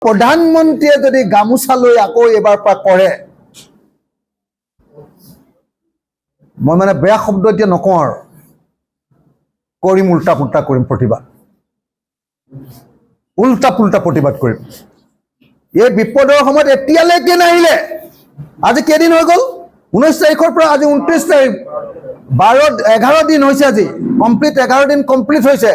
প্ৰধানমন্ত্ৰীয়ে যদি গামোচা লৈ আকৌ এবাৰ পৰা কৰে, মই মানে বেয়া শব্দ এতিয়া নকওঁ আৰু, কৰিম উল্টা পুল্টা কৰিম প্ৰতিবাদ, উল্টা পুল্টা প্ৰতিবাদ কৰিম। এই বিপদৰ সময়ত এতিয়ালৈকে নাহিলে। আজি কেইদিন হৈ গ'ল? 19 তাৰিখৰ পৰা আজি 29 তাৰিখ, 11 দিন হৈছে। আজি কমপ্লিট 11 দিন কমপ্লিট হৈছে।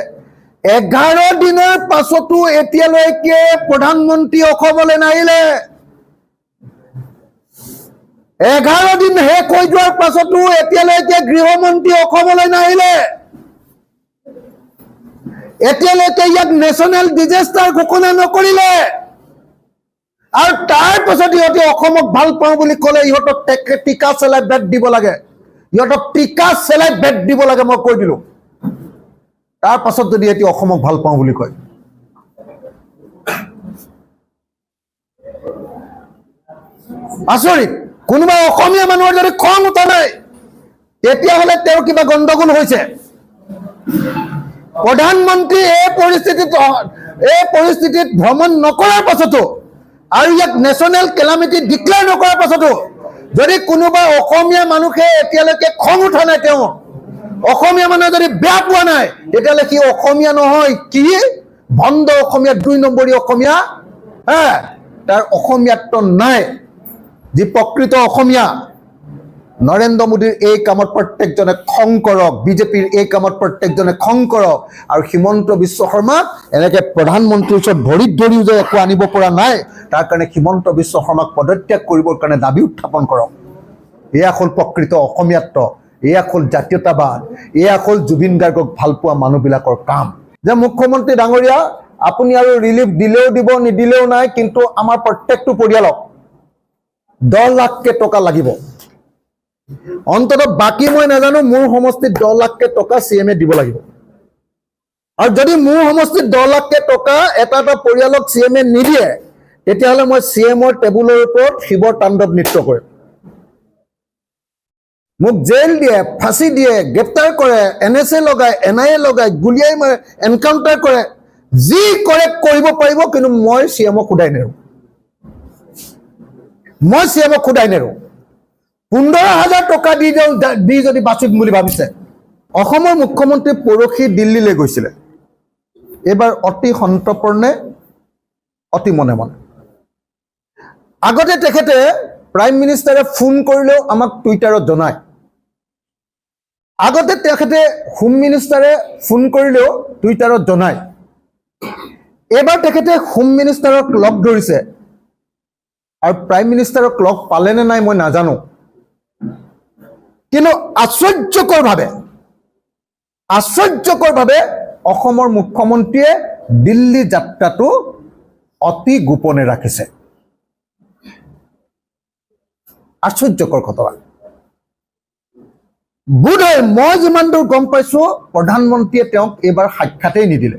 11 দিনৰ পাছতো এতিয়ালৈকে প্ৰধানমন্ত্ৰী অসমলৈ নাহিলে। 11 দিন শেষ হৈ যোৱাৰ পাছতো এতিয়ালৈকে গৃহমন্ত্ৰী অসমলৈ নাহিলে। এতিয়ালৈকে ইয়াক নেশ্যনেল ডিজাষ্টাৰ ঘোষণা নকৰিলে। আৰু তাৰ পাছত ইহঁতে অসমক ভাল পাওঁ বুলি ক'লে ইহঁতক টিকা চেলাই বেট দিব লাগে। ইহঁতক টিকা চেলাই বেট দিব লাগে, মই কৈ দিলোঁ। তাৰ পাছত যদি এতিয়া অসমক ভাল পাওঁ বুলি কয়, আচৰিত। কোনোবা অসমীয়া মানুহৰ যদি খং উঠা নাই, তেতিয়াহ'লে তেওঁৰ কিবা গণ্ডগোল হৈছে। প্ৰধানমন্ত্ৰী এই পৰিস্থিতিত ভ্ৰমণ নকৰাৰ পাছতো আৰু ইয়াক নেশ্যনেল কেলামিটি ডিক্লেয়াৰ নকৰাৰ পাছতো যদি কোনোবা অসমীয়া মানুহে এতিয়ালৈকে খং উঠা নাই, তেওঁ অসমীয়া মানুহে যদি বেয়া পোৱা নাই, তেতিয়াহ'লে সি অসমীয়া নহয়, কি ভণ্ড অসমীয়া, 2 নম্বৰী অসমীয়া। তাৰ অসমীয়াত্ব নাই। যি প্ৰকৃত অসমীয়া, নৰেন্দ্ৰ মোদীৰ এই কামত প্ৰত্যেকজনে খং কৰক, বিজেপিৰ এই কামত প্ৰত্যেকজনে খং কৰক। আৰু হিমন্ত বিশ্ব শৰ্মাক এনেকৈ প্ৰধানমন্ত্ৰীৰ ওচৰত ভৰিত ধৰিও যে একো আনিব পৰা নাই, তাৰ কাৰণে হিমন্ত বিশ্ব শৰ্মাক পদত্যাগ কৰিবৰ কাৰণে দাবী উত্থাপন কৰক। এয়া হ'ল প্ৰকৃত অসমীয়াত্ব, এয়া হ'ল জাতীয়তাবাদ, এয়া হ'ল জুবিন গাৰ্গক ভাল পোৱা মানুহবিলাকৰ কাম। যে মুখ্যমন্ত্ৰী ডাঙৰীয়া, আপুনি আৰু ৰিলিফ দিলেও দিব, নিদিলেও নাই, কিন্তু আমাৰ প্ৰত্যেকটো পৰিয়ালক 10 লাখকৈ টকা লাগিব। অন্ততঃ বাকী মই নাজানো, মোৰ সমষ্টিত 10 লাখকৈ টকা CM দিব লাগিব। আৰু যদি মোৰ সমষ্টিত 10 লাখকৈ টকা এটা পৰিয়ালক CM নিদিয়ে, তেতিয়াহ'লে মই CMৰ টেবুলৰ ওপৰত শিৱৰ তাণ্ডৱ নৃত্য কৰিম। মোক জেল দিয়ে, ফাঁচি দিয়ে, গ্ৰেপ্তাৰ কৰে, NSA লগায়, NIA লগায়, গুলিয়াই মাৰে, এনকাউণ্টাৰ কৰে, যি কৰে কৰিব পাৰিব, কিন্তু মই CMক সোধাই নেৰোঁ। মই CMক সোধাই নেৰোঁ। 15,000 টকা দি যদি বাচিম বুলি ভাবিছে। অসমৰ মুখ্যমন্ত্ৰী পৰহি দিল্লীলৈ গৈছিলে। এইবাৰ অতি সন্তৰ্পণে, অতি মনে মনে। আগতে তেখেতে প্ৰাইম মিনিষ্টাৰে ফোন কৰিলেও আমাক টুইটাৰত জনায়। আগতে তেখেতে হোম মিনিষ্টাৰে ফোন কৰিলেও টুইটাৰত জনায়। এইবাৰ তেখেতে হোম মিনিষ্টাৰক লগ ধৰিছে, আৰু প্ৰাইম মিনিষ্টাৰক লগ পালে নে নাই মই নাজানো, কিন্তু আশ্চৰ্যকৰভাৱে অসমৰ মুখ্যমন্ত্ৰীয়ে দিল্লী যাত্ৰাটো অতি গোপনে ৰাখিছে। আশ্চৰ্যকৰ ঘটনা। বোধহয় মই যিমান দূৰ গম পাইছো, প্ৰধানমন্ত্ৰীয়ে তেওঁক এইবাৰ সাক্ষাতেই নিদিলে।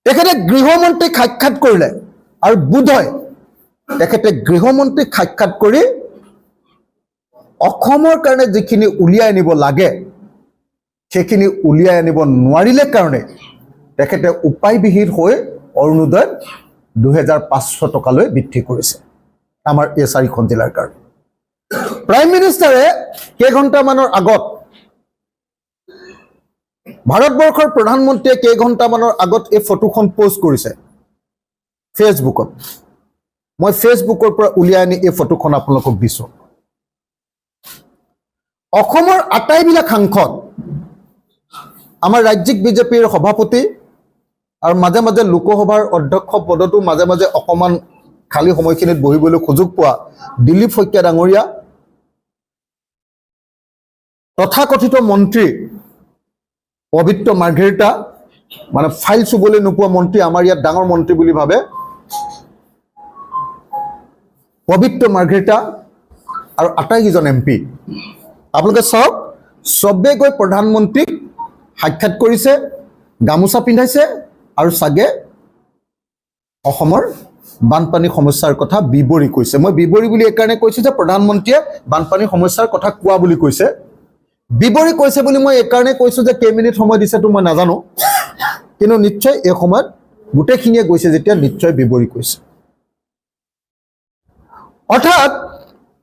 তেখেতে গৃহমন্ত্ৰীক সাক্ষাৎ কৰিলে, আৰু বোধহয় তেখেতে গৃহমন্ত্ৰীক সাক্ষাৎ কৰি অসমৰ কাৰণে যিখিনি উলিয়াই আনিব লাগে, সেইখিনি উলিয়াই আনিব নোৱাৰিলে কাৰণে তেখেতে উপায়বিহীন হৈ অৰুণোদয় 2500 টকালৈ বৃদ্ধি কৰিছে আমাৰ এই 4খন জিলাৰ কাৰণে। প্ৰাইম মিনিষ্টাৰে কেইঘণ্টামানৰ আগত, ভাৰতবৰ্ষৰ প্ৰধানমন্ত্ৰীয়ে কেইঘণ্টামানৰ আগত এই ফটোখন পোষ্ট কৰিছে ফেচবুকত। মই ফেচবুকৰ পৰা উলিয়াই আনি এই ফটোখন আপোনালোকক দিছোঁ। অসমৰ আটাইবিলাক সাংসদ, আমাৰ ৰাজ্যিক বিজেপিৰ সভাপতি, আৰু মাজে মাজে লোকসভাৰ অধ্যক্ষ পদতো মাজে মাজে অকণমান খালী সময়খিনিত বহিবলৈ সুযোগ পোৱা দিলীপ শইকীয়া ডাঙৰীয়া, তথাকথিত মন্ত্ৰী পবিত্ৰ মাৰ্ঘেৰিটা, মানে ফাইল চুবলৈ নোপোৱা মন্ত্ৰী, আমাৰ ইয়াত ডাঙৰ মন্ত্ৰী বুলি ভাবে, পবিত্ৰ মাৰ্ঘেৰিটা, আৰু আটাইকেইজন MP। আপোনালোকে চাওক, চবেই গৈ প্ৰধানমন্ত্ৰীক সাক্ষাৎ কৰিছে, গামোচা পিন্ধাইছে, আৰু চাগে অসমৰ বানপানী সমস্যাৰ কথা বিৱৰি কৈছে। মই বিৱৰি বুলি এইকাৰণে কৈছোঁ যে প্ৰধানমন্ত্ৰীয়ে বানপানী সমস্যাৰ কথা কোৱা বুলি কৈছে। বিৱৰি কৈছে বুলি মই এইকাৰণে কৈছোঁ যে কেইমিনিট সময় দিছেতো মই নাজানো, কিন্তু নিশ্চয় এই সময়ত গোটেইখিনিয়ে গৈছে যেতিয়া নিশ্চয় বিৱৰি কৈছে। অৰ্থাৎ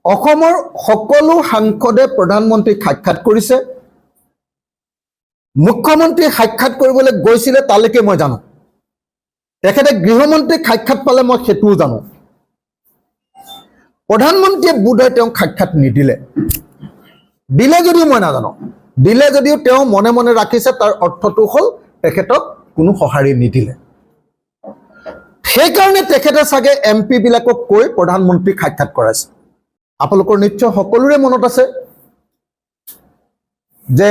অসমৰ সকলো সাংসদে প্ৰধানমন্ত্ৰীক সাক্ষাৎ কৰিছে। মুখ্যমন্ত্ৰী সাক্ষাৎ কৰিবলৈ গৈছিলে তালৈকে মই জানো। তেখেতে গৃহমন্ত্ৰীক সাক্ষাৎ পালে মই সেইটোও জানো। প্ৰধানমন্ত্ৰীয়ে বোধহয় তেওঁক সাক্ষাৎ নিদিলে, দিলে যদিও মই নাজানো। দিলে যদিও তেওঁ মনে মনে ৰাখিছে, তাৰ অৰ্থটো হ'ল তেখেতক কোনো সঁহাৰি নিদিলে। সেইকাৰণে তেখেতে চাগে MP বিলাকক কৈ প্ৰধানমন্ত্ৰীক সাক্ষাৎ কৰাইছে। আপোনালোকৰ নিশ্চয় সকলোৰে মনত আছে যে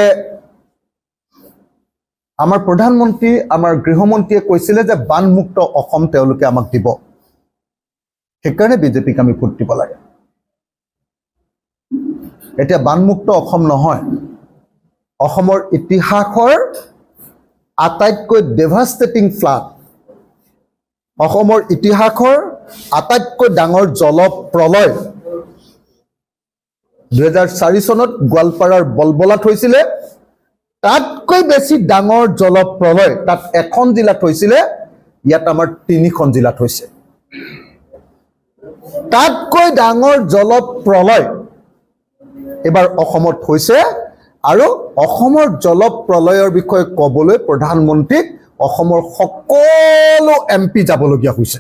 আমাৰ প্ৰধানমন্ত্ৰী, আমাৰ গৃহমন্ত্ৰীয়ে কৈছিলে যে বানমুক্ত অসম তেওঁলোকে আমাক দিব। সেইকাৰণে বিজেপিক আমি ভোট দিব লাগে। এতিয়া বানমুক্ত অসম নহয়, অসমৰ ইতিহাসৰ আটাইতকৈ ডেভাষ্টেটিং ফ্লাড, অসমৰ ইতিহাসৰ আটাইতকৈ ডাঙৰ জলপ্ৰলয় 2004 চনত গোৱালপাৰাৰ বলবলাত হৈছিলে। তাতকৈ বেছি ডাঙৰ জলপ্ৰলয় তাত এখন জিলাত হৈছিলে, ইয়াত আমাৰ 3খন জিলাত হৈছে। তাতকৈ ডাঙৰ জলপ্ৰলয় এবাৰ অসমত হৈছে, আৰু অসমৰ জলপ্ৰলয়ৰ বিষয়ে ক'বলৈ প্ৰধানমন্ত্ৰীক অসমৰ সকলো MP যাবলগীয়া হৈছে।